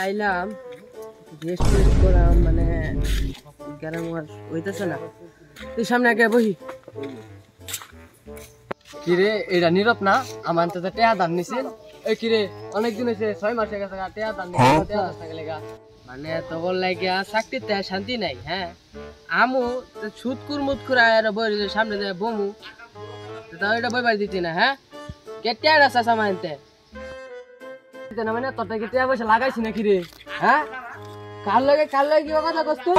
আইলাম rest test করাম, মানে গ্যারাম হইতেছে না। তুই সামনে আগে বহি। কিরে এটা নীরব না? আমার তো টেয়া দান নিছিল। এই কিরে অনেকদিন হয়েছে, 6 মাস হয়ে গেছে টেয়া দান নিছিল, টেয়া দান থাকে লেগা। মানে তোর লাগিয়া চাকরিতে শান্তি নাই। হ্যাঁ আমু ছুতকুর মুতকুর আয়ার বই সামনে যায় বমু, তাও এটা বইবার দিতি না। হ্যাঁ কেটিয়া রাস্তা সামাইতে না, মানে তোর থেকে টেয়া পয়সা লাগাইছি নাকি রে? হ্যাঁ কার লগে কি কথা কস তুই?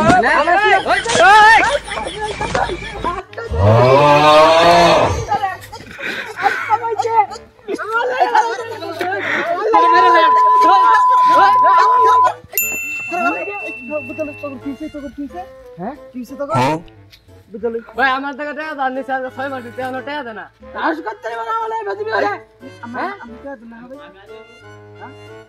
ভাই আমার টাকা টাকা দান নিছে, 6 মাস টাকা টাকা দেয় না। কাজ করতে হবে না বলে বেদিবি হলে। হ্যাঁ আমি টাকা দেন না হবে।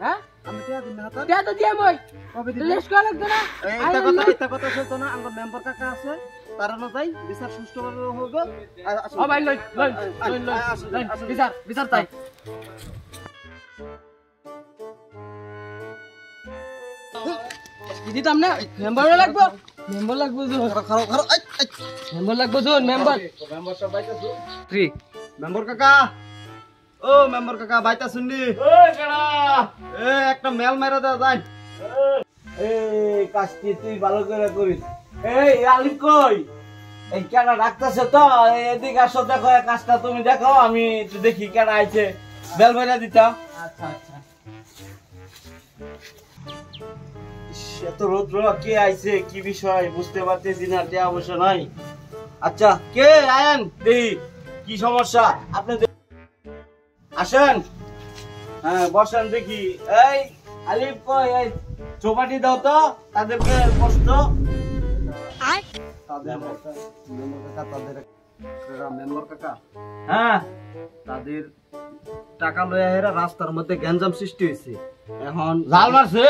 হ্যাঁ আমি টাকা দেন না হতা। টাকা তো দিয়াম ওই কবে দিলে লিস্ট করা লাগবে না। এইটা কথা চলতো না। আমার মেম্বার কাকা আছে, তারা না যাই বিচার সুষ্ঠুভাবে হবে। ও ভাই লই বিচার তাই দিতাম না। মেম্বার লাগবো মেম্বার কাকা, ও মেম্বার কাকা বাইতা শুনলি? একটা মেল মেরে দেওয়া যায়। এই কাজটি তুই ভালো করে করিস। এই আলিফ কই? এই কেনা ডাকতেছে তো, এদিকে আসো, দেখো কাজটা তুমি দেখো, আমি একটু দেখি কেনা আইছে, বেল মেরে দিতাম। আচ্ছা আচ্ছা। এত রৌদ্র, কে আইছে, কি বিষয় বুঝতে পারতেছি না, কে অবশ্য নাই। আচ্ছা কে আয়েন দেখি, কি সমস্যা আপনি আসেন। হ্যাঁ বসেন দেখি। এই আলিফ কই? এই চৌপাটি দাও তো, তাদেরকে কষ্ট মেম্বার কাকা। হ্যাঁ তাদের টাকা লইয়া এরা রাস্তার মধ্যে গ্যাঞ্জাম সৃষ্টি হয়েছে। এখন জাল মারছে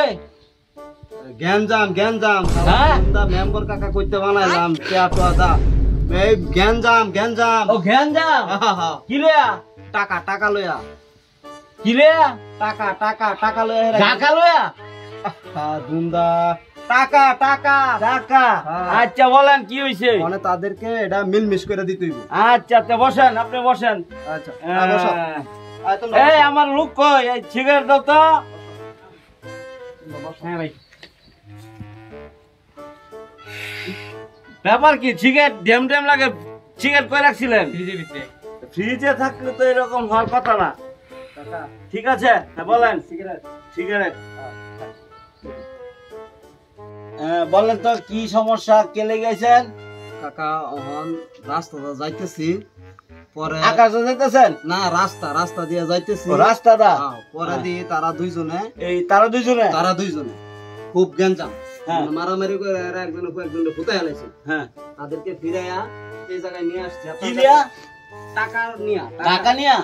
গ্যাঞ্জাম মেম্বার কাকা কইতে বানাইলাম এই গ্যাঞ্জাম কি লইয়া? টাকা লইয়া। কি লইয়া? টাকা লইয়া দুন্দা টাকা। আচ্ছা বলেন কি হইছে? মানে তাদেরকে এটা মিলমিশ করে দিতে হইবে। আচ্ছা আচ্ছা বসেন, আপনি বসেন। আচ্ছা এই আমার লোক কই? এই সিগারেট দাও তো। হ্যাঁ ভাই ব্যাপার কি? সিগারেট ড্যাম লাগে, সিগারেট কই রাখছিলেন? ফ্রিজে থাকলে তো এরকম হওয়ার কথা না। ঠিক আছে হ্যাঁ বলেন। সিগারেট বলেন তো কি সমস্যা, কে লেগেছেন? কাকা ওহন রাস্তাটা যাইতেছি, পরে আকাশে যাইতেছেন না, রাস্তা দিয়ে যাইতেছি। রাস্তাটা পরে দিয়ে তারা দুইজনে খুব গ্যাঞ্জাম, মারামারি করে একজনে ফুটাই আলাইছে। হ্যাঁ তাদেরকে ফিরাইয়া এই জায়গায় নিয়ে আসছে। টাকা নিয়া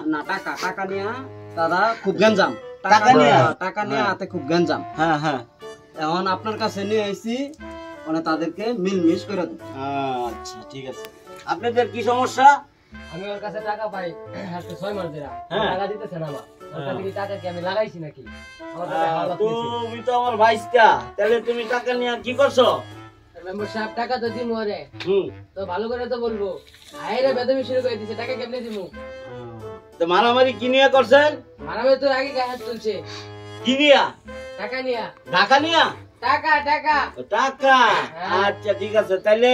তারা খুব গ্যাঞ্জাম, টাকা নিয়া হাতে খুব গ্যাঞ্জাম। হ্যাঁ এখন আপনার কাছে নিয়ে আইছি, মানে তাদেরকে মিলমিশ করে দেব। আচ্ছা ঠিক আছে। আপনাদের কি সমস্যা? আমি ওর কাছে টাকা পাই আজকে 6 মাস ধরে, টাকা দিতেছে না। আমার টাকা কি আমি লাগাইছি নাকি? তুমি তো আমার ভাইস্তা, তাহলে তুমি টাকা নিয়ে কি করছো? মেম্বার সাহেব টাকা তো দিমু রে। তো ভালো করে তো বলবো। আইরে বেদমি শুরু করে দিছে, টাকা কেমনে দিমু? তো মারামারি কি নিয়ে করছেন? মারামারি তো আগে গায়ে হাত তুলছে। কি নিয়া? টাকা নিয়া। টাকা। আচ্ছা ঠিক আছে, তাহলে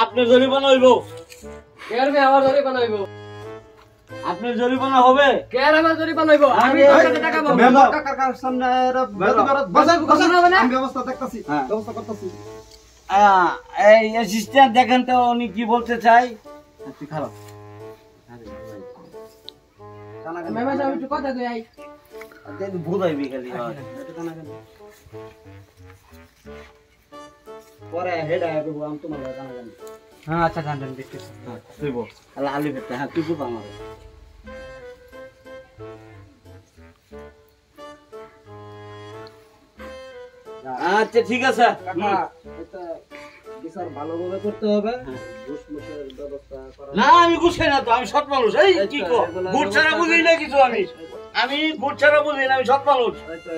আপনি জরিমানা হইব। কে করবে? আমার জরিমানা হইব। আপনার জরিমানা হবে? কে আর আমার জরিমানা হইব? আমি টাকা পাবো। মেম্বার কাকার সামনে আমি ব্যবস্থা দেখতাছি, ব্যবস্থা করতেছি। এই অ্যাসিস্ট্যান্ট দেখেন তো উনি কি বলতে চাই। তুই খারাপ মেম্বার সাহেব একটু কথা কই আই। বুঝাইবি খালি পরে হেডা দেবো আমি তোমার কানা জানি। হ্যাঁ আচ্ছা জানেন দেখতেছি। হ্যাঁ তুই বল আলি ভেটে। হ্যাঁ তুই বুঝ আমার। আচ্ছা ঠিক আছে কাকা, এটা বিচার ভালোভাবে করতে হবে। ঘুষ মুষের ব্যবস্থা করা না। আমি ঘুষ খাই না তো, আমি সৎ মানুষ। এই কি কো ঘুষ ছাড়া বুঝি না কিছু আমি। আমি গুড় ছাড়া বুঝি না, আমি সৎ মানুষ।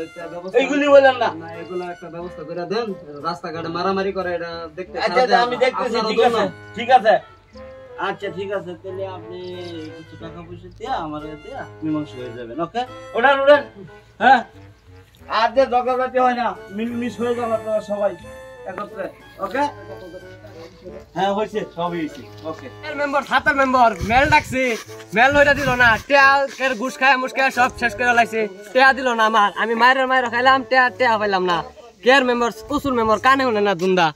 একটা ব্যবস্থা এইগুলি বললেন না। না, এগুলো একটা ব্যবস্থা করে দেন। রাস্তাঘাটে মারামারি করে এটা দেখতে আচ্ছা সারা আমি দেখতেছি, আপনারা ঠিক আছে দৌড়ান। ঠিক আছে। আচ্ছা ঠিক আছে, তাহলে আপনি কিছু টাকা পয়সা দিয়ে আমার দিয়ে মীমাংসা হয়ে যাবেন। ওকে, ওঠান ওঠান। হ্যাঁ, আর যে ঝগড়াঝাটি হয় না, মিলমিশ হয়ে যাবে আপনারা সবাই একত্রে। ওকে, হ্যাঁ হয়েছে, সবই হয়েছে। ওকে, মেম্বার সাতার মেম্বার মেল ডাকছি, মেল হইটা দিল না, টেয়া ঘুষ খায় মুসখায় সব শেষ করে লাইছে, টেয়া দিল না আমার, আমি মায়ের খাইলাম, টেয়া পাইলাম না। কেয়ার মেম্বার প্রচুর মেম্বার কানে শুনে না দুন্দা।